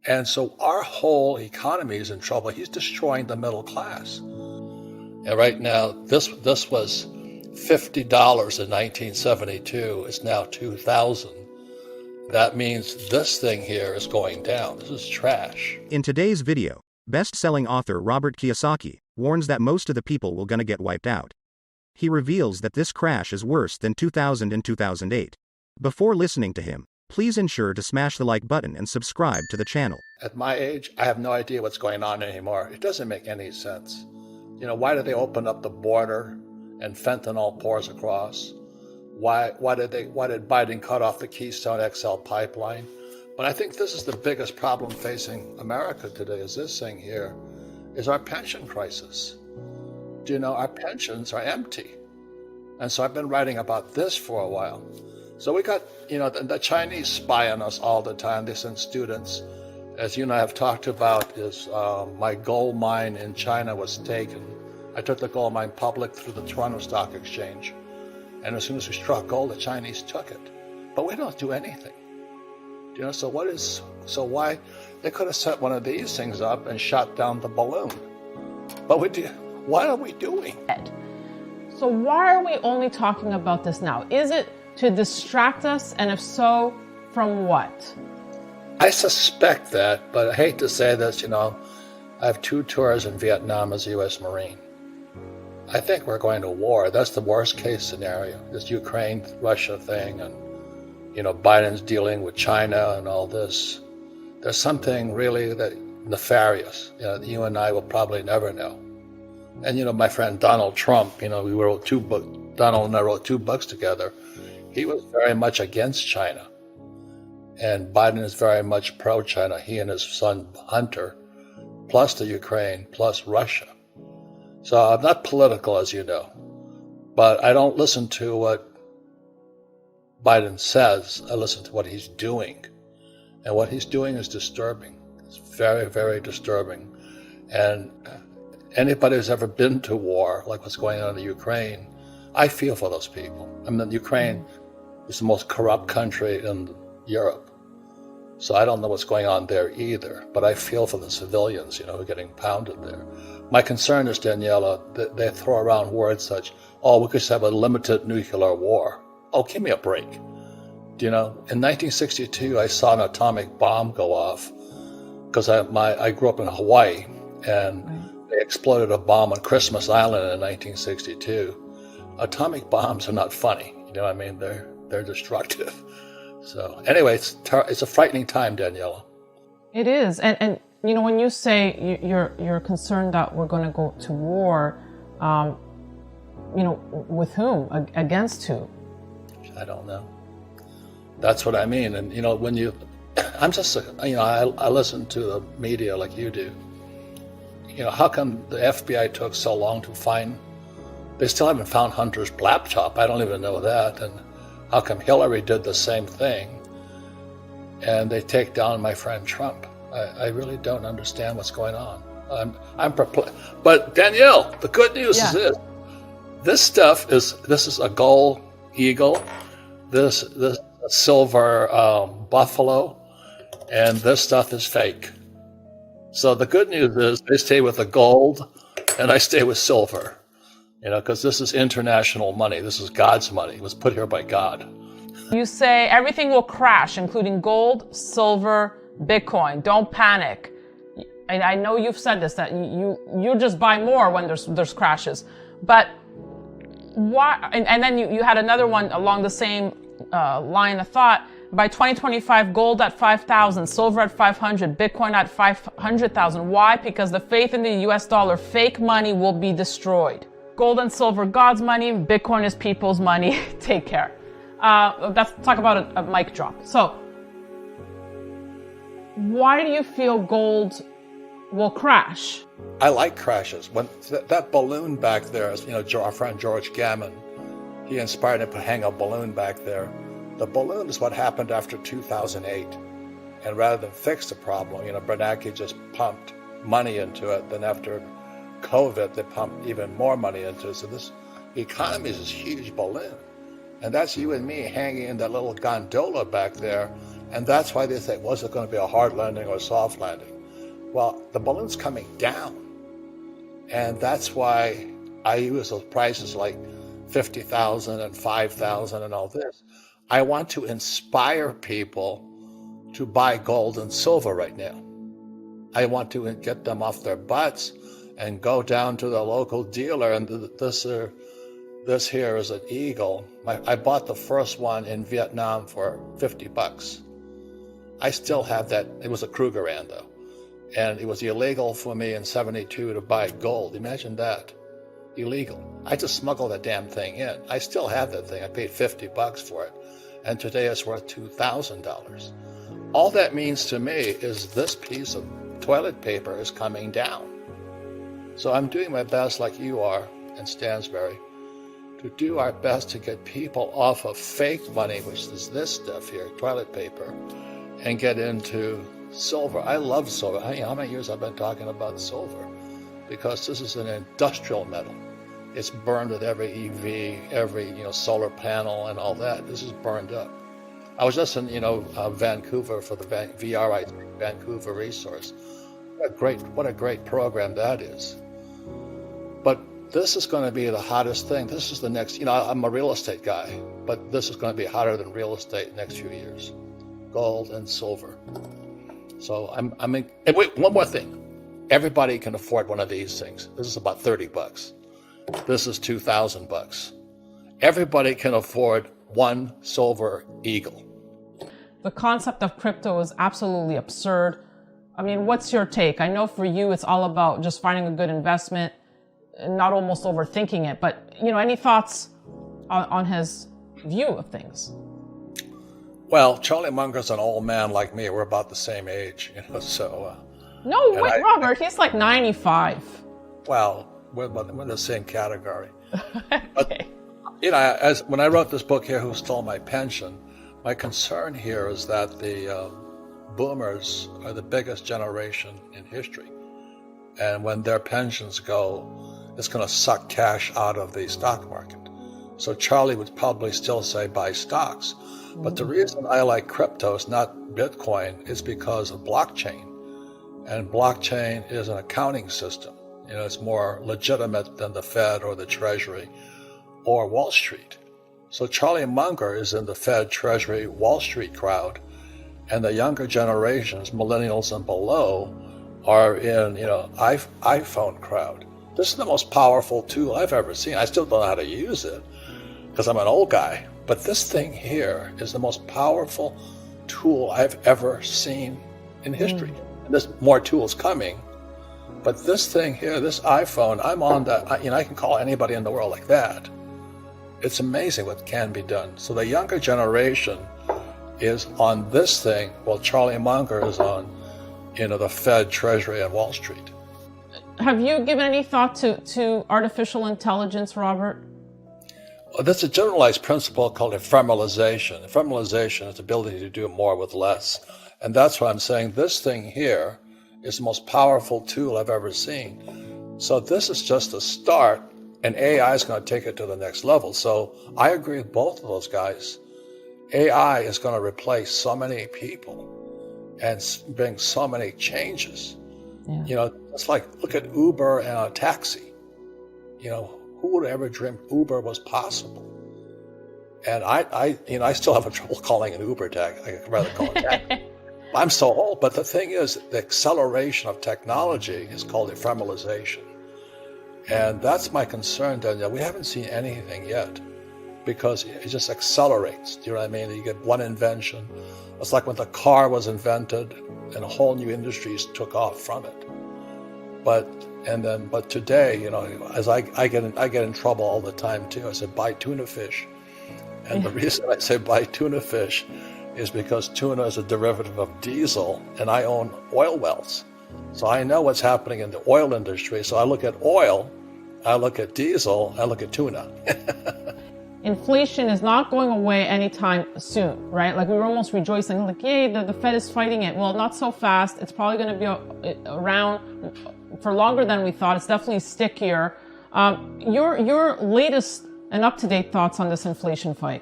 And so our whole economy is in trouble. He's destroying the middle class. And right now, this was $50 in 1972. It's now 2000. That means this thing here is going down. This is trash. In today's video, best-selling author Robert Kiyosaki warns that most of the people will gonna get wiped out. He reveals that this crash is worse than 2000 and 2008. Before listening to him, please ensure to smash the like button and subscribe to the channel. At my age, I have no idea what's going on anymore. It doesn't make any sense. Why did they open up the border and fentanyl pours across? Why did Biden cut off the Keystone XL pipeline? But I think this is the biggest problem facing America today, is this thing here, is our pension crisis. Our pensions are empty. And so I've been writing about this for a while. So we got, the Chinese spy on us all the time. They send students. As you and I have talked about, is my gold mine in China was taken. I took the gold mine public through the Toronto Stock Exchange. And as soon as we struck gold, the Chinese took it. But we don't do anything. So why? They could have set one of these things up and shot down the balloon. But what are we doing? So why are we only talking about this now? Is it to distract us? And if so, from what? I suspect that, but I hate to say this, I have 2 tours in Vietnam as a U.S. Marine. I think we're going to war. That's the worst case scenario, this Ukraine-Russia thing, and, Biden's dealing with China and all this. There's something really nefarious, that you and I will probably never know. And, my friend Donald Trump, we wrote 2 books. Donald and I wrote 2 books together. He was very much against China. And Biden is very much pro-China, he and his son Hunter, plus the Ukraine, plus Russia. So I'm not political, as you know, but I don't listen to what Biden says. I listen to what he's doing. And what he's doing is disturbing. It's very, very disturbing. And anybody who's ever been to war, like what's going on in the Ukraine, I feel for those people. Ukraine is the most corrupt country in Europe. So I don't know what's going on there either, but I feel for the civilians, who are getting pounded there. My concern is, Daniela, that they throw around words such, we could have a limited nuclear war. Oh, give me a break. In 1962, I saw an atomic bomb go off because I grew up in Hawaii, and they exploded a bomb on Christmas Island in 1962. Atomic bombs are not funny. They're destructive. So anyway, it's a frightening time, Daniela. It is. And when you say you're concerned that we're going to go to war, with whom? Against who? I don't know. That's what I mean. And, I'm just, I listen to the media like you do. How come the FBI took so long to find, they still haven't found Hunter's laptop. I don't even know that. And how come Hillary did the same thing and they take down my friend Trump? I really don't understand what's going on. I'm perplexed. But Danielle, the good news is this. This is a gold eagle, this silver buffalo, and this stuff is fake. So the good news is they stay with the gold and I stay with silver. Because this is international money. This is God's money. It was put here by God. You say everything will crash, including gold, silver, Bitcoin. Don't panic. I know you've said this, that you just buy more when there's crashes. But why? And then you had another one along the same line of thought. By 2025, gold at 5,000, silver at 500, Bitcoin at 500,000. Why? Because the faith in the US dollar, fake money, will be destroyed. Gold and silver, God's money. Bitcoin is people's money. Take care. Let's talk about a mic drop. So, why do you feel gold will crash? I like crashes. When that balloon back there, our friend George Gammon, he inspired him to hang a balloon back there. The balloon is what happened after 2008. And rather than fix the problem, Bernanke just pumped money into it. Then after COVID, they pumped even more money into it. So this economy is this huge balloon. And that's you and me hanging in that little gondola back there. And that's why they say, was it going to be a hard landing or a soft landing? Well, the balloon's coming down. And that's why I use those prices like 50,000 and 5,000 and all this. I want to inspire people to buy gold and silver right now. I want to get them off their butts and go down to the local dealer. And this here is an eagle. I bought the first one in Vietnam for $50. I still have that. It was a Krugerrand though. And it was illegal for me in '72 to buy gold. Imagine that. Illegal. I just smuggled that damn thing in. I still have that thing. I paid $50 for it. And today it's worth $2,000. All that means to me is this piece of toilet paper is coming down. So I'm doing my best, like you are in Stansbury, to do our best to get people off of fake money, which is this stuff here, toilet paper, and get into silver. I love silver. How many years I've been talking about silver? Because this is an industrial metal. It's burned with every EV, every solar panel and all that. This is burned up. I was just in Vancouver for the VRI, Vancouver Resource. What a great program that is. But this is going to be the hottest thing. This is the next. I'm a real estate guy, but this is going to be hotter than real estate next few years. Gold and silver. So and wait, one more thing. Everybody can afford one of these things. This is about $30. This is $2,000. Everybody can afford one silver eagle. The concept of crypto is absolutely absurd. I mean, what's your take? I know for you, it's all about just finding a good investment and not almost overthinking it. But, any thoughts on his view of things? Well, Charlie Munger's an old man like me. We're about the same age, so... No, wait, Robert, he's like 95. Well, we're in the same category. Okay. But, when I wrote this book here, Who Stole My Pension, my concern here is that the boomers are the biggest generation in history. And when their pensions go, it's going to suck cash out of the stock market. So Charlie would probably still say buy stocks. But the reason I like cryptos, not Bitcoin, is because of blockchain. And blockchain is an accounting system. It's more legitimate than the Fed or the Treasury or Wall Street. So Charlie Munger is in the Fed, Treasury, Wall Street crowd, and the younger generations, millennials and below, are in iPhone crowd. This is the most powerful tool I've ever seen. I still don't know how to use it because I'm an old guy. But this thing here is the most powerful tool I've ever seen in history. And there's more tools coming. But this thing here, this iPhone, I'm on that. I can call anybody in the world like that. It's amazing what can be done. So the younger generation is on this thing, while Charlie Munger is on, the Fed, Treasury, and Wall Street. Have you given any thought to artificial intelligence, Robert? Well, that's a generalized principle called ephemeralization. Ephemeralization is the ability to do more with less. And that's why I'm saying this thing here is the most powerful tool I've ever seen. So this is just a start, and AI is going to take it to the next level. So I agree with both of those guys. AI is going to replace so many people and bring so many changes. Yeah. It's like, look at Uber and a taxi. Who would ever dream Uber was possible? And I still have trouble calling an Uber taxi. I'd rather call it taxi. I'm so old, but the thing is, the acceleration of technology is called ephemeralization. And that's my concern, Danielle. We haven't seen anything yet because it just accelerates. Do you know what I mean? You get one invention. It's like when the car was invented and a whole new industries took off from it. But today, as I get in trouble all the time too. I said, buy tuna fish. And the reason I say buy tuna fish is because tuna is a derivative of diesel, and I own oil wells. So I know what's happening in the oil industry. So I look at oil, I look at diesel, I look at tuna. Inflation is not going away anytime soon, right? Like we were almost rejoicing, like, yay, the Fed is fighting it. Well, not so fast. It's probably going to be around for longer than we thought. It's definitely stickier. Your latest and up-to-date thoughts on this inflation fight?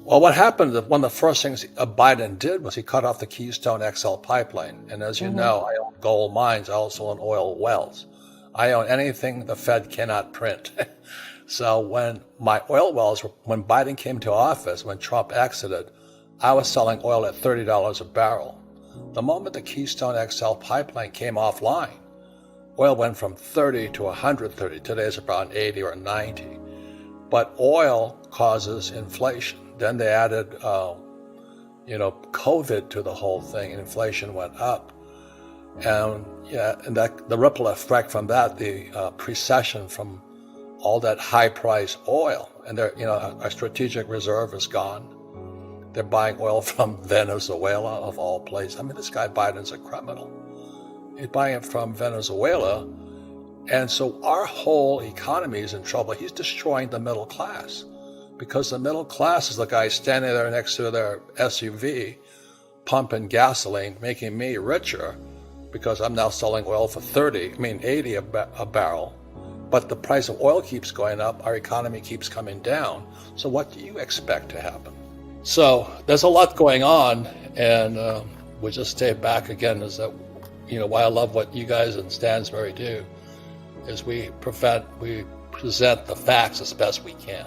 Well, what happened, one of the first things Biden did was he cut off the Keystone XL pipeline. And as you know, I own gold mines. I also own oil wells. I own anything the Fed cannot print. So when my oil wells, when Biden came to office, when Trump exited, I was selling oil at $30 a barrel. The moment the Keystone XL pipeline came offline, oil went from 30 to 130. Today it's around 80 or 90. But oil causes inflation. Then they added, COVID to the whole thing, and inflation went up. And that the ripple effect from that, the precession from all that high-priced oil, and our strategic reserve is gone. They're buying oil from Venezuela, of all places. I mean, this guy Biden's a criminal. He's buying it from Venezuela, and so our whole economy is in trouble. He's destroying the middle class, because the middle class is the guy standing there next to their SUV, pumping gasoline, making me richer, because I'm now selling oil for 80 a barrel. But the price of oil keeps going up, our economy keeps coming down. So what do you expect to happen? So there's a lot going on, and we just stay back again. Is that, why I love what you guys in Stansbury do, is we present the facts as best we can.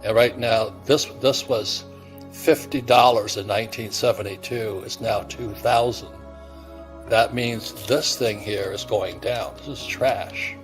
And right now, this was $50 in 1972. It's now $2,000. That means this thing here is going down. This is trash.